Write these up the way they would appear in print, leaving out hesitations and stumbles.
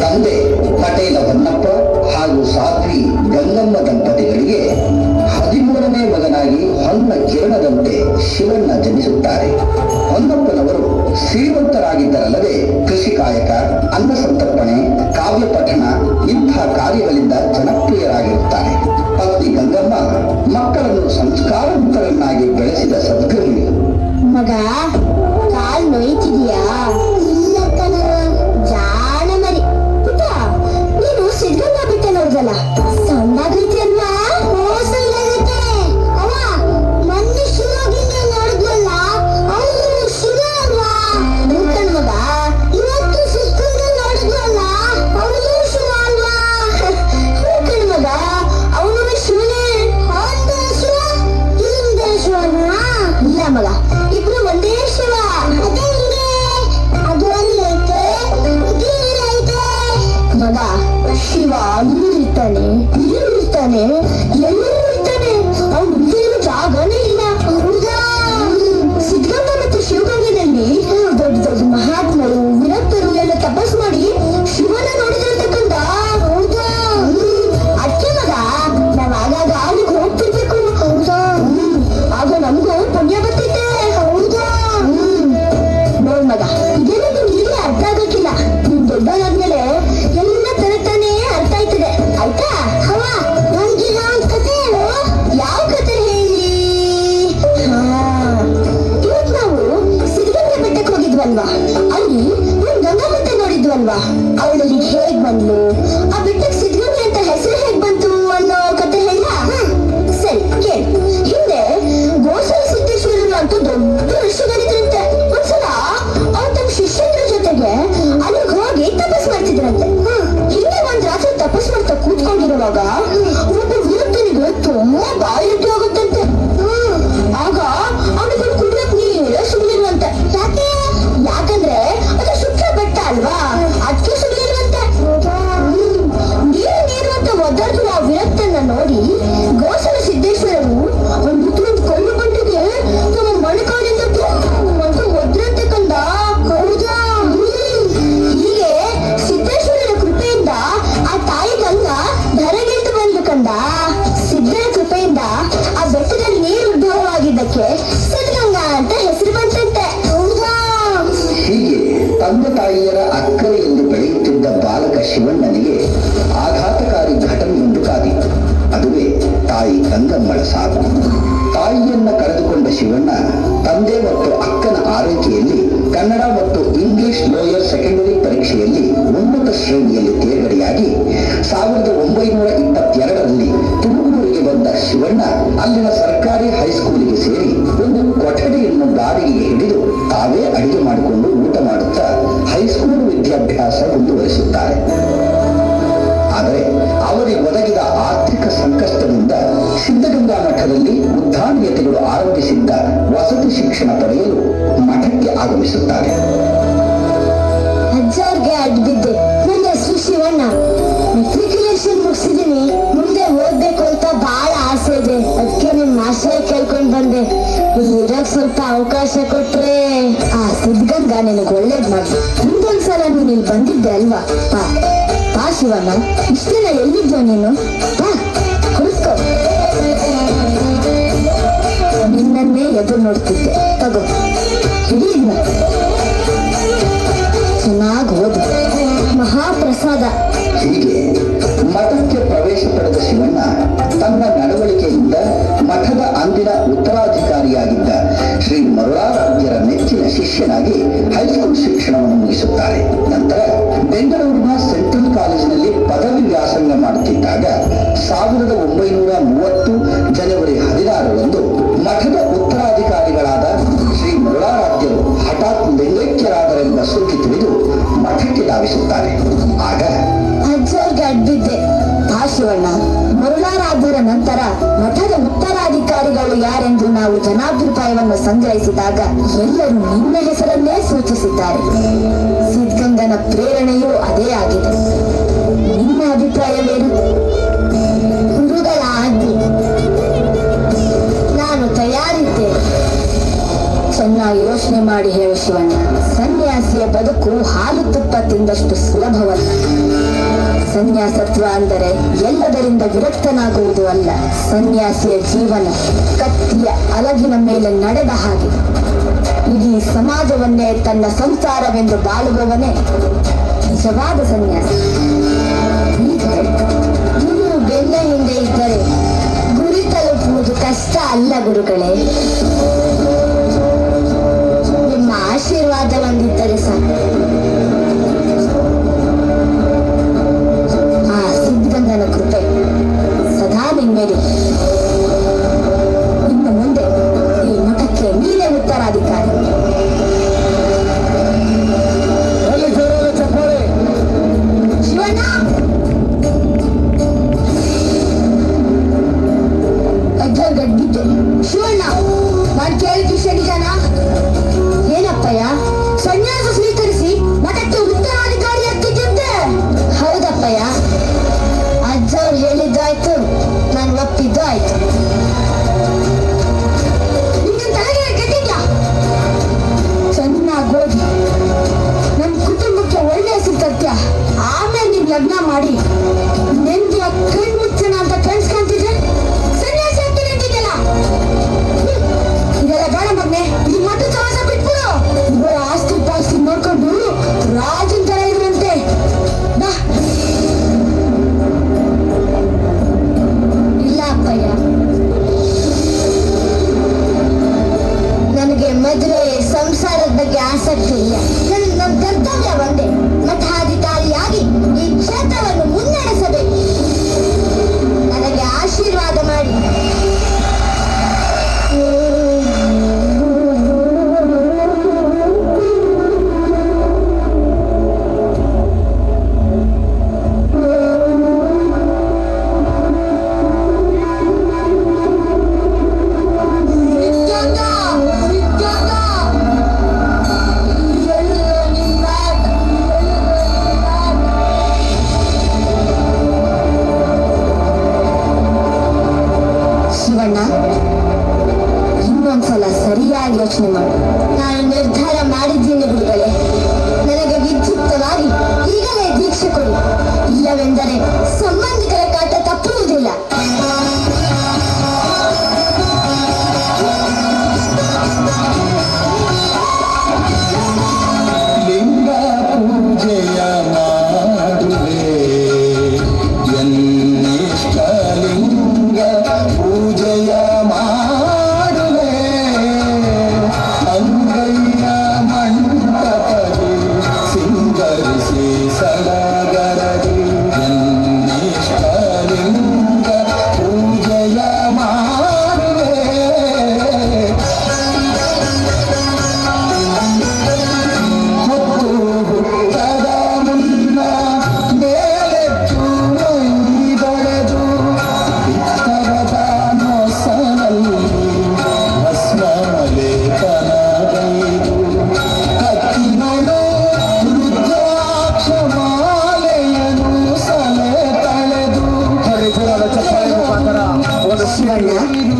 ತಂದೆ ಪಟೇಲ ಹೊನ್ನಪ್ಪ ಹಾಗೂ ಸಾಧ್ವಿ ಗಂಗಮ್ಮ ದಂಪತಿಗಳಿಗೆ 13ನೇ ಮಗನಾಗಿ ಹೊನ್ನ ಕಿರಣದಂತೆ ಶಿವಣ್ಣ ಜನಿಸುತ್ತಾರೆ. ಹೊನ್ನಪ್ಪನವರು ಶ್ರೀಮಂತರಾಗಿದ್ದರಲ್ಲದೆ ಕೃಷಿ ಕಾಯಕ, ಅನ್ನ ಸಂತರ್ಪಣೆ, ಕಾವ್ಯ ಪಠಣ ಇಂಥ ಕಾರ್ಯಗಳಿಂದ ಜನಪ್ರಿಯರಾಗಿರುತ್ತಾರೆ. ಪತ್ನಿ ಗಂಗಮ್ಮ ಮಕ್ಕಳನ್ನು ಸಂಸ್ಕಾರವಂತರನ್ನಾಗಿ ಬೆಳೆಸಿದ ಸದ್ಗೃಹಿಣಿ. ಮಗ ಕಾಲ್ ನೋಯ್ತಿದೀಯಾ? ಇಲ್ಲ ಕಣ, ಜಾಣ ಮರಿ. ಪುಟ್ಟ, ನೀನು ಸಿದ್ಧಗಂಗಾ ಬೆಟ್ಟ ನೋಡ್ದಲ್ಲ, ಸಣ್ಣಾಗೈತಿ ಅಲ್ವಾ? ಸಣ್ಣಾಗೈತೆ ಅವ. ಮೊನ್ನೆ ಶಿವಗಿಂದ ನೋಡಿದ್ವಲ್ಲ, ಅವನು ಶಿವ ಅಲ್ವಾ? ಕಣ್ ಮಗ, ಇವತ್ತು ಸಿದ್ಧಗಂಗಾ ನೋಡಿದ್ವಲ್ಲ, ಅವನು ಶಿವ ಅಲ್ವಾ? ಕಣ್ ಮಗ, ಅವನು ಶಿವನೇ. ಒಂದೇ ಶಿವ, ಇನ್ನೊಂದೇ ಶಿವನ? ಇಲ್ಲ ಮಗ, ಇಬ್ರು ಒಂದೇ ಶಿವ. ಮಗ, ಶಿವ ಅಲ್ಲಿರ್ತಾನೆ, ಇಲ್ಲಿರ್ತಾನೆ, ಎಲ್ಲರೂ ಇರ್ತಾನೆ. ಅವ್ನು ಇಲ್ಲಿರೋ ಜಾಗನೇ ಇಲ್ಲ. ಸಿದ್ಧಗಂಗಾ ಮತ್ತು ಶಿವಗಂಗದಲ್ಲಿ ದೊಡ್ಡ ದೊಡ್ಡ ಮಹಾತ್ಮರು, ವಿರಕ್ತರು ಎಲ್ಲ ತಪಸ್ ಮಾಡಿ ಶಿವನ ನೋಡಿದ್ರಂತೆ ಕಂದ. ಹೌದಾ? ಅದಕ್ಕೆ ಮಗ, ನಾವ್ ಆಗಾಗ ಅಲ್ಲಿಗೆ ಹೋಗ್ತಿರ್ಬೇಕು. ಹೌದಾ? ಆಗ ನಮಗೂ ಪುಣ್ಯ ಬರ್ತೈತೆ. ಹೌದಾ? ನೋಡ್ ಮಗ, ಇದೆಲ್ಲ ನಿಮ್ಗೆ ಅರ್ಥ ಆಗಕ್ಕಿಲ್ಲ. ನೀವ್ ದೊಡ್ಡದಾದ್ಮೇಲೆ ಎಲ್ಲ ತರತಾನೆ ಅರ್ಥ ಆಯ್ತದೆ, ಆಯ್ತಾ? ಹವ, ನನ್ಗೀಗ ಒಂದ್ ಕತೆ ಹೇಳು. ಯಾವ ಕತೆ ಹೇಳಿ? ಇವತ್ ನಾವು ಸಿದ್ಧಗಂಗಾ ಬೆಟ್ಟಕ್ಕೆ ಹೋಗಿದ್ವಲ್ವಾ, ಅಲ್ಲಿ ನಮ್ ಗಂಗಾ ಬೆಟ್ಟ ನೋಡಿದ್ವಲ್ವಾ, ಅವಳಲ್ಲಿ ಹೇಗ್ ಬಂದ್ಲು, ಆ ಬೆಟ್ಟಕ್ಕೆ ಸಿದ್ಧಗಂಗಾ ಅಂತ ಹೆಸರು ಹೇಗ್ ಬಂತು ಅನ್ನೋ ಕತೆ ಹೇಳ? ಸರಿ ಕೇಳು. ಹಿಂದೆ ಗೋಸಲ ಸಿದ್ದೇಶ್ವರರು ಅಂತೂ ದೊಡ್ಡ ಋಷಿಗಳಿದ್ರಂತೆ. ಒಂದ್ಸಲ ಅವ್ರು ತಮ್ಮ ಶಿಷ್ಯರ ಜೊತೆಗೆ ಅಲ್ಲಿಗೆ ಹೋಗಿ ತಪಸ್ ಮಾಡ್ತಿದ್ರಂತೆ. ಹಿಂದೆ ಒಂದ್ ರಾತ್ರಿ ತಪಸ್ ಮಾಡ್ತಾ ಕೂತ್ಕೊಂಡಿರುವಾಗ ಒಬ್ಬ ವಿರಕ್ತನಿಗೆ ತುಂಬಾ ಬಾಯಿಟ್ಟು ಆಗುತ್ತಂತೆ. ಆಗ ಅವನಿಗೆ ಕುಡಿಯಕ್ ನೀರೇ ಸಿಗ್ಲಿಲ್ವಂತೆ. ಯಾಕಂದ್ರೆ ಅದು ಸುತ್ತ ಬೆಟ್ಟ ಅಲ್ವಾ, ಅದಕ್ಕೆ ಸಿಗ್ಲಿಲ್ವಂತೆ. ನೀರು ಅಂತ ಒದ್ದಾಡ್ತಿರೋ ಆ ವಿರಕ್ತನ್ನ ನೋಡಿ ಗೋಸಲ ಸಿದ್ದೇಶ್ವರರು ಒಂದು ಕೊಳ್ಳು ಬಂಡಿಗೆ ತಮ್ಮ ಮಣಕಾಲಿಂದ ಅಂತ ಒದ್ರಂತೆ ಕಂದ. ಹೌದಾ? ಹೀಗೆ ಸಿದ್ದೇಶ್ವರರ ಕೃಪೆಯಿಂದ ಆ ತಾಯಿ ಗಂಗಾ ಧರೆಗೆದ್ದು ಬಂದು ಕಂದ. ಸಿದ್ಧರ ಕೃಪೆಯಿಂದ ಆ ಬೆಟ್ಟದಲ್ಲಿ ನೀರು ಉದ್ಭವವಾಗಿದ್ದಕ್ಕೆ ಸಿದ್ಧಗಂಗಾ ಅಂತ ಹೆಸರು ಬಂತಂತೆ. ಹೌದಾ? ಹೀಗೆ ತಂದೆ ತಾಯಿಯರ ಅಕ್ಕರೆಯಲ್ಲಿ ಬೆಳೆಯುತ್ತಿದ್ದ ಬಾಲಕ ಶಿವಣ್ಣನಿಗೆ ಆಘಾತಕಾರಿ ಘಟನೆಯೊಂದು ಕಾದಿತ್ತು. ಅದುವೇ ತಾಯಿ ಗಂಗಮ್ಮಳ ಸಾವು. ತಾಯಿಯನ್ನ ಕಳೆದುಕೊಂಡ ಶಿವಣ್ಣ ತಂದೆ ಮತ್ತು ಅಕ್ಕನ ಆರೈಕೆಯಲ್ಲಿ ಕನ್ನಡ ಮತ್ತು ಇಂಗ್ಲಿಷ್ ಲೋಯರ್ ಸೆಕೆಂಡರಿ ಪರೀಕ್ಷೆಯಲ್ಲಿ ಉನ್ನತ ಶ್ರೇಣಿಯಲ್ಲಿ ತೇರ್ಗಡೆಯಾಗಿ 1922ರಲ್ಲಿ ತುಮಕೂರಿಗೆ ಬಂದ ಶಿವಣ್ಣ ಅಲ್ಲಿನ ಸರ್ಕಾರಿ ಹೈಸ್ಕೂಲಿಗೆ ಸೇರಿ ಒಂದು ಕೊಠಡಿಯನ್ನು ಬಾಡಿಗೆಗೆ ಹಿಡಿದು ತಾವೇ ಅಡಿಗೆ ಮಾಡಿಕೊಂಡು ಊಟ ಮಾಡುತ್ತಾ ಹೈಸ್ಕೂಲ್ ವಿದ್ಯಾಭ್ಯಾಸ ಮುಂದುವರಿಸುತ್ತಾರೆ. ಆದರೆ ಅವರಿಗೆ ಒದಗಿದ ಆರ್ಥಿಕ ಸಂಕಷ್ಟದಿಂದ ಸಿದ್ಧಗಂಗಾ ಮಠದಲ್ಲಿ ಉದ್ಧಾನಯತಿಗಳು ಆರಂಭಿಸಿದ್ದ ವಸತಿ ಶಿಕ್ಷಣ ಪಡೆಯಲು ಮಠಕ್ಕೆ ಆಗಮಿಸುತ್ತಾರೆ. ಅಜ್ಜಾರ್ಗೆ ಅಡ್ಬಿದ್ದೆ. ನನ್ನ ಹೆಸರು ಶಿವಣ್ಣ. ಮೆಟ್ರಿಕ್ಯುಲೇಷನ್ ಮುಗಿಸಿದೀನಿ. ಮುಂದೆ ಓದ್ಬೇಕು ಅಂತ ಬಹಳ ಆಸೆ ಇದೆ. ಅದಕ್ಕೆ ನಿಮ್ ಮಾಸ್ಟರ್ ಕೇಳ್ಕೊಂಡ್ ಬಂದೆ. ಇರಾಕ್ ಸ್ವಲ್ಪ ಅವಕಾಶ ಕೊಟ್ರೆ ಆ ಸಿದ್ಧಗಂಗಾ ನಿನಗೆ ಒಳ್ಳೇದ್ ಮಾಡಿ. ಮುಂದೊಂದ್ಸಲ ನೀನ್ ಇಲ್ಲಿ ಬಂದಿದ್ದೆ ಅಲ್ವಾ? ಬಾ ಶಿವಣ್ಣ, ಇಷ್ಟೆಲ್ಲ ಎಲ್ಲಿದ್ವ ನೀನು? ಬಾ ಕುಳಿತ್ಕೋ. ನಿನ್ನನ್ನೇ ಎದುರು ನೋಡ್ತಿದ್ದೆ. ತಗೋ, ಹಿಡಿದ್ನ, ಚೆನ್ನಾಗಿ ಓದು. ಮಹಾಪ್ರಸಾದ. ಹೀಗೆ ಮಠಕ್ಕೆ ಪ್ರವೇಶ ಪಡೆದ ಶಿವಣ್ಣ ತನ್ನ ನಡವಳಿಕೆಯಿಂದ ಮಠದ ಅಂದಿನ ಉತ್ತರಾಧಿಕಾರಿಯಾಗಿದ್ದ ಶ್ರೀ ಮರುಳಾರಾಧ್ಯರ ನೆಚ್ಚಿನ ಶಿಷ್ಯನಾಗಿ ಹೈಸ್ಕೂಲ್ ಶಿಕ್ಷಣವನ್ನು ಮುಗಿಸುತ್ತಾರೆ. ನಂತರ ಬೆಂಗಳೂರಿನ ಸೆಂಟ್ರಲ್ ಕಾಲೇಜಿನಲ್ಲಿ ಪದವಿ ವ್ಯಾಸಂಗ ಮಾಡುತ್ತಿದ್ದಾಗ 1930 ಜನವರಿ 16ರಂದು ಮಠದ ಉತ್ತರಾಧಿಕಾರಿಗಳಾದ ಶ್ರೀ ಮರುಳಾರಾಧ್ಯರು ಹಠಾತ್ ಲಿಂಗೈಕ್ಯರಾದರೆಂಬ ಸುದ್ದಿ ತಿಳಿದು ಮಠಕ್ಕೆ ಧಾವಿಸುತ್ತಾರೆ. ಆಗ ಅಜ್ಜರ್ಗೆ ಅಡ್ಬಿದ್ದೆ. ಆ ಶಿವಣ್ಣ, ಮರುಳಾರಾಧ್ಯರ ನಂತರ ಮಠದ ಉತ್ತರಾಧಿಕಾರಿಗಳು ಯಾರೆಂದು ನಾವು ಜನಾಭಿಪ್ರಾಯವನ್ನು ಸಂಗ್ರಹಿಸಿದಾಗ ಎಲ್ಲರೂ ನಿನ್ನ ಹೆಸರನ್ನೇ ಸೂಚಿಸಿದ್ದಾರೆ. ಸಿದ್ಧಗಂಗನ ಪ್ರೇರಣೆಯೂ ಅದೇ ಆಗಿದೆ. ನಿನ್ನ ಅಭಿಪ್ರಾಯವೇನು? ಗುರುಗಳ ಆಜ್ಞೆ. ನಾನು ತಯಾರಿದ್ದೇನೆ. ಚೆನ್ನಾಗಿ ಯೋಚನೆ ಮಾಡಿ ಹೇಳು ಶಿವಣ್ಣ. ಸನ್ಯಾಸಿಯ ಬದುಕು ಹಾಲು ತುಪ್ಪ ತಿಂದಷ್ಟು ಸುಲಭವಲ್ಲ. ಸನ್ಯಾಸತ್ವ ಅಂದರೆ ಎಲ್ಲದರಿಂದ ವಿರಕ್ತನಾಗುವುದು ಅಲ್ಲ. ಸನ್ಯಾಸಿಯ ಜೀವನ ಕತ್ತಿಯ ಅಲಗಿನ ಮೇಲೆ ನಡೆದ ಹಾಗೆ. ಇಡೀ ಸಮಾಜವನ್ನೇ ತನ್ನ ಸಂಸಾರವೆಂದು ಬಾಳುವವನೇ ನಿಜವಾದ ಸನ್ಯಾಸಿ. ಗುರು ಬೆನ್ನ ಹಿಂದೆ ಇದ್ದರೆ ಗುರಿ ತಲುಪುವುದು ಕಷ್ಟ ಅಲ್ಲ ಗುರುಗಳೇ. ನಿಮ್ಮ ಆಶೀರ್ವಾದ ಒಂದಿದ್ದರೆ ಸಾಕು. ಆ ಸಿದ್ಧಗಂಗನ ಕೃಪೆ ಸದಾ ನಿಮ್ಮೇಲೆ. ಇನ್ನು ಮುಂದೆ ಈ ಮಠಕ್ಕೆ ನೀವೇ ಉತ್ತರಾಧಿಕಾರಿ. ಶಿವಣ್ಣ, ಗಡ್ಬಿದ್ದೆ. ಶಿವಣ್ಣ, ನಾನು ಕೇಳಿದ್ದು ಸರಿಯಾನ? ಏನಪ್ಪಯ್ಯ, ಸನ್ಯಾಸ ಸ್ವೀಕರಿಸಿ ಮಠಕ್ಕೆ ಉತ್ತರಾಧಿಕಾರಿ ಆಗ್ತಿದ್ದಂತೆ? ಹೌದಪ್ಪಯ್ಯ, ಅಜ್ಜವ್ರು ಹೇಳಿದ್ದಾಯ್ತು, ನಾನು ಒಪ್ಪಿದ್ದು ಆಯ್ತು. ನಿನ್ನ ತಲೆಗೆ ಕೆಟ್ಟಿದ್ಯಾ? ಚೆನ್ನಾಗಿ ಓದಿ ನಮ್ಮ ಕುಟುಂಬಕ್ಕೆ ಒಳ್ಳೆ ಹೆಸರು ತರ್ತ್ಯ. ಆಮೇಲೆ ನೀನ್ ಲಗ್ನ ಮಾಡಿ ನೆಮ್ಮದಿಯ ಕಣ್ಮುಚ್ಚಣ ಅಂತ ಕಳ್ಸ್ಕೊಂತಿದ್ರೆ ಸನ್ಯಾಸಿ ಆಗ್ತೀನಿ ಅಂತಿದ್ದಲ್ಲ. ಇದೆಲ್ಲ ಬೇಡ ಮಗ್ನೆ, ಈ ಮಠ ಸಮಾಸ ಬಿಟ್ಬಿಡು. ಇವರ ಆಸ್ತಿ ಪಾಸ್ತಿ ನೋಡ್ಕೊಂಡು ರಾಜನ್ ತರ ಇರುವಂತೆ. ಬಾ. ಇಲ್ಲ ಅಪ್ಪಯ್ಯ, ನನಗೆ ಮದುವೆ ಸಂಸಾರದ ಬಗ್ಗೆ ಆಸಕ್ತಿ ಇಲ್ಲ. ನನ್ನ ಕರ್ತವ್ಯ ಒಂದೇ, ಮಠಾಧಿಕಾರಿಯಾಗಿ ಈ ಕ್ಷೇತ್ರವನ್ನು ಮುನ್ನಡೆಸಬೇಕು. ನನಗೆ ಆಶೀರ್ವಾದ ಮಾಡಿ. ಶಿವಣ್ಣ, ಇನ್ನೊಂದ್ಸಲ ಸರಿಯಾಗಿ ಯೋಚನೆ ಮಾಡಿ. ನಾನು ನಿರ್ಧಾರ ಮಾಡಿದ್ದೀನಿ ಗುರುಗಳೇ. ನನಗೆ ವಿದ್ಯುಕ್ತವಾಗಿ ಈಗಲೇ ದೀಕ್ಷೆ ಕೊಡಿ. ಇಲ್ಲವೆಂದರೆ ಸಂಬಂಧಿಕರ ಕಾಟ ತಪ್ಪುವುದಿಲ್ಲ. ಲಿಂಗ ಪೂಜೆಯ ಮಾಡುವೆ ಎನ್ನಿಷ್ಟ ಲಿಂಗ ಪೂಜೆಯ ಮಾಡುವೆ ಅಂಗೈಯ ಮಂಟಪದಿ ಸಿಂಗರಿಸಿ ಸಡಗರದಿ ಎನ್ನಿಷ್ಟ ಲಿಂಗ ಪೂಜೆಯ ಮಾಡುವೆ ಹೊತ್ತು ಹುಟ್ಟದ ಮುನ್ನ ಮೇಲೆತ್ತು ಮೈ ಬಳೆದು ಬಿತ್ತರದ ನೊಸನಲ್ಲಿ ಭಸ್ಮಲೇಪನಗೈದು ಕತ್ತಿನೊಳು ರುದ್ರಾಕ್ಷ ಮಾಲೆಯನ್ನು ಸಲೆ ತಳೆದು ಶಿವಣ್ಣ,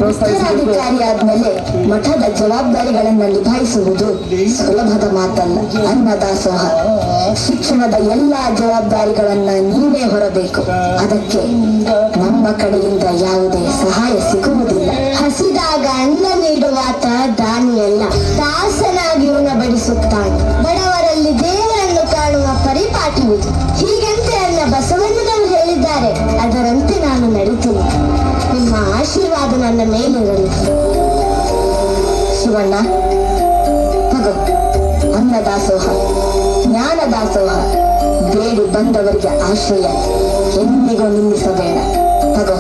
ಉತ್ತರಾಧಿಕಾರಿಯಾದ್ಮೇಲೆ ಮಠದ ಜವಾಬ್ದಾರಿಗಳನ್ನು ನಿಭಾಯಿಸುವುದು ಸುಲಭದ ಮಾತಲ್ಲ. ಅನ್ನದಾಸೋಹ, ಶಿಕ್ಷಣದ ಎಲ್ಲಾ ಜವಾಬ್ದಾರಿಗಳನ್ನ ನೀವೇ ಹೊರಬೇಕು. ಅದಕ್ಕೆ ನಮ್ಮ ಕಡೆಯಿಂದ ಯಾವುದೇ ಸಹಾಯ ಸಿಗುವುದಿಲ್ಲ. ಹಸಿದಾಗ ಅನ್ನ ನೀಡುವಾತ ದಾನಿಯಲ್ಲ, ದಾಸನಾಗಿ ಉಣಬಡಿಸುತ್ತಾನೆ. ಬಡವರಲ್ಲಿ ದೇವರನ್ನು ಕಾಣುವ ಪರಿಪಾಠವಿದು. ಹೀಗಂತೆ ಅನ್ನ ಬಸವಣ್ಣನವರು ಹೇಳಿದ್ದಾರೆ. ಅದರಂತೆ ನಾನು ನಡೀತೀನಿ. ನಿಮ್ಮ ಆಶೀರ್ವಾದ ನನ್ನ ಮೇಲಿರಲಿ. ಶಿವಣ್ಣ, ತಗೋ ಅನ್ನದಾಸೋಹ, ಜ್ಞಾನದಾಸೋಹ. ಬೇಡಿ ಬಂದವರಿಗೆ ಆಶ್ರಯ ಎಂದಿಗೂ ನಿಲ್ಲಿಸಬೇಡ. ತಗೋ.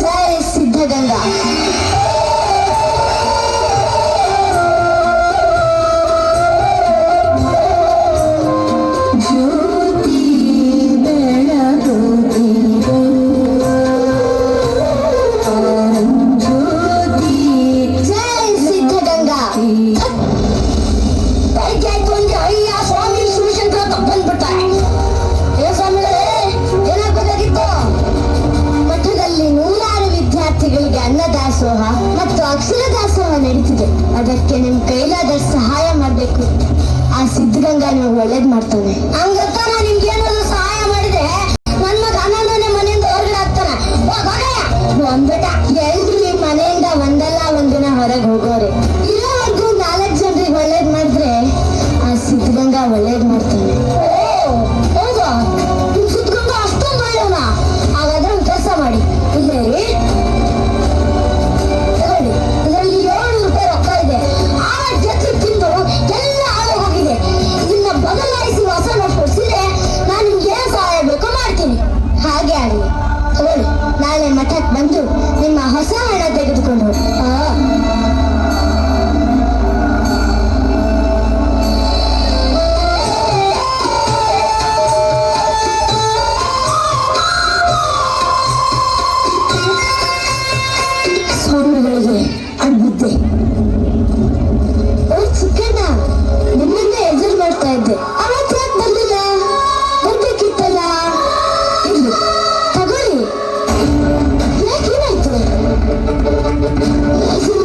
ಜೈ ಸಿದ್ಧಗಂಗಾ. ಜೈ ಸಿದ್ಧಗಂಗಾ. ಬೆಳಗ್ಗೆ ಆಯ್ತು ಅಂದ್ರೆ ಅಯ್ಯ ಸ್ವಾಮಿ ಶಿವಶಂಕರ ಬಂದ್ಬಿಡ್ತಾರೆ. ಸಿದ್ಧಗಂಗಾ ನೀವು ಒಳ್ಳೇದ್ ಮಾಡ್ತಾನೆ. ಹಂಗತ್ತ ನಾನು ನಿಮ್ಗೆ ಏನಾದ್ರು ಸಹಾಯ ಮಾಡಿದ್ರೆ ನನ್ನ ಮಗ ಅನಂದನೇ ಮನೆಯಿಂದ ಹೊರಗಡೆ ಹಾಕ್ತಾನೆ. ಬಂದ್ಬಿಟ್ಟ. ಎಲ್ರು ಈ ಮನೆಯಿಂದ ಒಂದಲ್ಲ ಒಂದಿನ ಹೊರಗೆ ಹೋಗೋರೆ. ಇರೋವರೆಗೂ 4 ಜನರಿಗೆ ಒಳ್ಳೇದ್ ಮಾಡಿದ್ರೆ ಆ ಸಿದ್ಧಗಂಗಾ ಒಳ್ಳೇದ್ ಮಾಡ್ತಾನೆ. ಹೌದಾ? ನಿಮ್ ಸಿದ್ಧಗಂಗಾ ಅಷ್ಟೊಂದು ಒಳ್ಳೆಯವನ? ಹಾಗಾದ್ರೆ ಒಂದು ಕೆಲಸ ಮಾಡಿ, ಇಲ್ಲೇ ರೀ ತಗೊಳ್ಳಿ, ಇದರಲ್ಲಿ 700 ರೂಪಾಯಿ ರೊಕ್ಕ ಇದೆ. 6 ಜೊತೆ ತಿಂದು ಎಲ್ಲ ಆಗೋಗಿದೆ. ಇದನ್ನ ಬದಲಾಯಿಸಿ ಹೊಸ ನೋಟ್ ಕೊಡ್ಸಿದ್ರೆ ನಾನು ನಿಮ್ಗೆ ಏನ್ ಸಹಾಯ ಬೇಕೋ ಮಾಡ್ತೀನಿ. ಹಾಗೆ ಆಗಲಿ, ತಗೊಳ್ಳಿ. ನಾಳೆ ಮಠಕ್ಕೆ ಬಂದು ನಿಮ್ಮ ಹೊಸ ಹಣ ತೆಗೆದುಕೊಂಡು ಹೋಗಿ. ಸ್ವಾಮಿಗಳಿಗೆ ಅಡ್ಬಿದ್ದೆ. ಚಿಕ್ಕಣ್ಣ, ನಿಮ್ಮಿಂದ ಎದುರು ಮಾಡ್ತಾ ಇದ್ದೆ. ಅವತ್ತು ಯಾಕೆ ಬರ್ಲಿಲ್ಲ? ಬರ್ಬೇಕಿತ್ತಲ್ಲ. ಇರ್ಲಿ, ತಗೊಳ್ಳಿ. ಯಾಕೇನಾಯ್ತು? ಇದು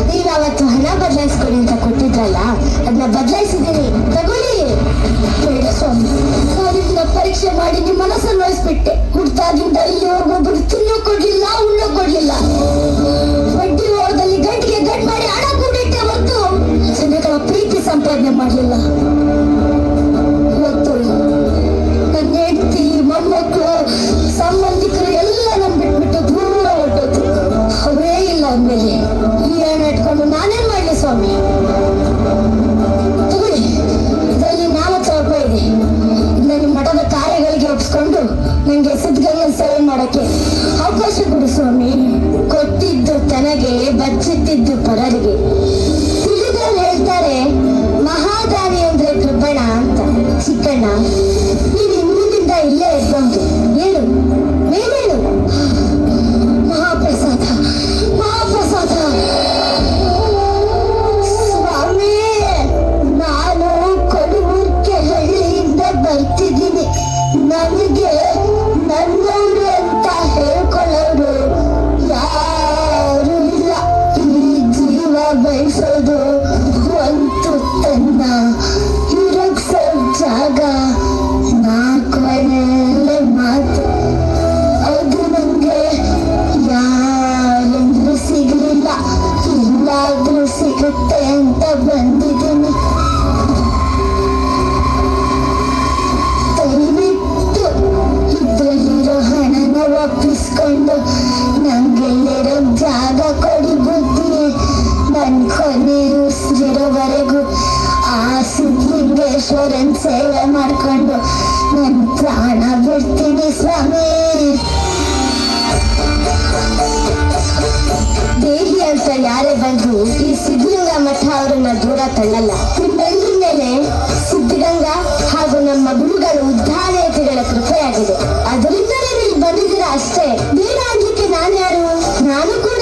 ನೀವು ಅವತ್ತು ಹಣ ಬದಲಾಯಿಸ್ಕೊಡಿ ಅಂತ ಕೊಟ್ಟಿದ್ರಲ್ಲ, ಅದನ್ನ ಬದಲಾಯಿಸಿದ್ದೀನಿ, ತಗೊಳ್ಳಿ. ಬೇಡ ಸ್ವಾಮಿ, ನಾನಿನ್ನ ಪರೀಕ್ಷೆ ಮಾಡಿ ನಿಮ್ಮ ಮನಸ್ಸನ್ನು ವಹಿಸ್ಬಿಟ್ಟೆ. ಹುಡ್ತಾಗಿಂದ ಇಲ್ಲಿವರೆಗೊಬ್ಬರು ತಿನ್ನೋ ಕೊಡ್ಲಿಲ್ಲ, ಉಣ್ಣೋ ಕೊಡ್ಲಿಲ್ಲ. ಬಡ್ಡಿ ಓರದಲ್ಲಿ ಗಂಟಿಗೆ ಗಂಟು ಮಾಡಿ ಹಣ ಕೂಡಿಟ್ಟೆ ಹೊರತು ಜನಗಳ ಪ್ರೀತಿ ಸಂಪಾದನೆ ಮಾಡಲಿಲ್ಲ. ಇವತ್ತು ನನ್ನ ಹೆಂಡತಿ, ಮೊಮ್ಮಕ್ಕಳು, ಸಂಬಂಧಿಕರು ಎಲ್ಲ ನಮ್ ಬಿಟ್ಬಿಟ್ಟು ದೂರ ಹೊರಟೋದು. ಅವರೇ ಇಲ್ಲ ಅಂದ್ಮೇಲೆ ಈ ಹಣ ಇಟ್ಕೊಂಡು ನಾನೇನ್ ಮಾಡ್ಲಿ ಸ್ವಾಮಿ? ತಗೊಳ್ಳಿ, ಇದರಲ್ಲಿ 40 ರೂಪಾಯಿ ಇದೆ. ಇದನ್ನ ನಿಮ್ಮ ಮಠದ ಕಾರ್ಯಗಳಿಗೆ ಒಪ್ಪಿಸ್ಕೊಂಡು ನಂಗೆ ಸಿದ್ಧಗಂಗಾ ಸೇವೆ ಮಾಡಕ್ಕೆ ಅವಕಾಶ ಕೊಡಿ ಸ್ವಾಮಿ. ಕೊಟ್ಟಿದ್ದು ತನಗೆ, ಬಚ್ಚಿಟ್ಟಿದ್ದು ಪರರಿಗೆ. ತಿಳಿದವ್ರು ಹೇಳ್ತಾರೆ ಮಹಾದಾನಿ ಅಂದ್ರೆ ಕೃಪಣ ಅಂತ. ಚಿಕ್ಕಣ್ಣ, ನೀನು ಇಂದಿನಿಂದ ಇಲ್ಲೇ ಇರ್ಬಹುದು. ಹೇಳು, ಮೇಲೇಳು. ಮಹಾಪ್ರಸಾದ, ಮಹಾಪ್ರಸಾದ. ಸ್ವಾಮಿ, ನಾನು ಕೊಡೂರ್ಕೆ ಹಳ್ಳಿಯಿಂದ ಬರ್ತಿದ್ದೀನಿ. ನನಗೆ ನನ್ನವರು ಅಂತ ಹೇಳ್ಕೊಳ್ಳೋರು ಯಾರು ಇಲ್ಲ. ಈ ಜೀವ ಬಯಸೋದು ಒಂದು ತನ್ನ ಇರಕ್ಸೋ ಜಾಗ, 4 ಒಳ್ಳೆ ಮಾತು. ಅದು ನಂಗೆ ಯಾರೆಂದ್ರೂ ಸಿಗಲಿಲ್ಲ. ಎಲ್ಲಾದ್ರೂ ಸಿಗುತ್ತೆ ಅಂತ ಬಂದಿದ್ದೀನಿ. ದಯವಿಟ್ಟು ಇದ್ರಲ್ಲಿರೋ ಹಣನ ಒಪ್ಪಿಸ್ಕೊಂಡು ನಂಗೆಲ್ಲಿರೋ ಜಾಗ ಕೊಡಿ ಬುದ್ಧಿ. ನನ್ ಕೊನೆ ಉಸಿರಿರೋವರೆಗೂ ಆ ಸಿದ್ಧಲಿಂಗೇಶ್ವರನ್ ಸೇವೆ ಮಾಡ್ಕೊಂಡು ನನ್ ಪ್ರಾಣ ಬಿಡ್ತೀನಿ ಸ್ವಾಮಿ. ದೇಹಿ ಅಂತ ಯಾರೇ ಬಂದ್ರು ಈ ಸಿದ್ಧಗಂಗಾ ಮಠ ಅವರನ್ನ ದೂರ ತಳ್ಳಲ್ಲ. ನಿಮ್ಮೆಲ್ಲರ ಮೇಲೆ ಸಿದ್ಧಗಂಗಾ ಹಾಗೂ ನಮ್ಮ ಗುರುಗಳು ಉದ್ಧಾರತಿಗಳ ಕೃಪೆಯಾಗಿದೆ. ಅದರಿಂದಲೇ ನೀವು ಬಂದಿದ್ದೀರಾ ಅಷ್ಟೇ. ಬೇರೆ ಆಗ್ಲಿಕ್ಕೆ ನಾನು ಯಾರು? ನಾನು ಕೂಡ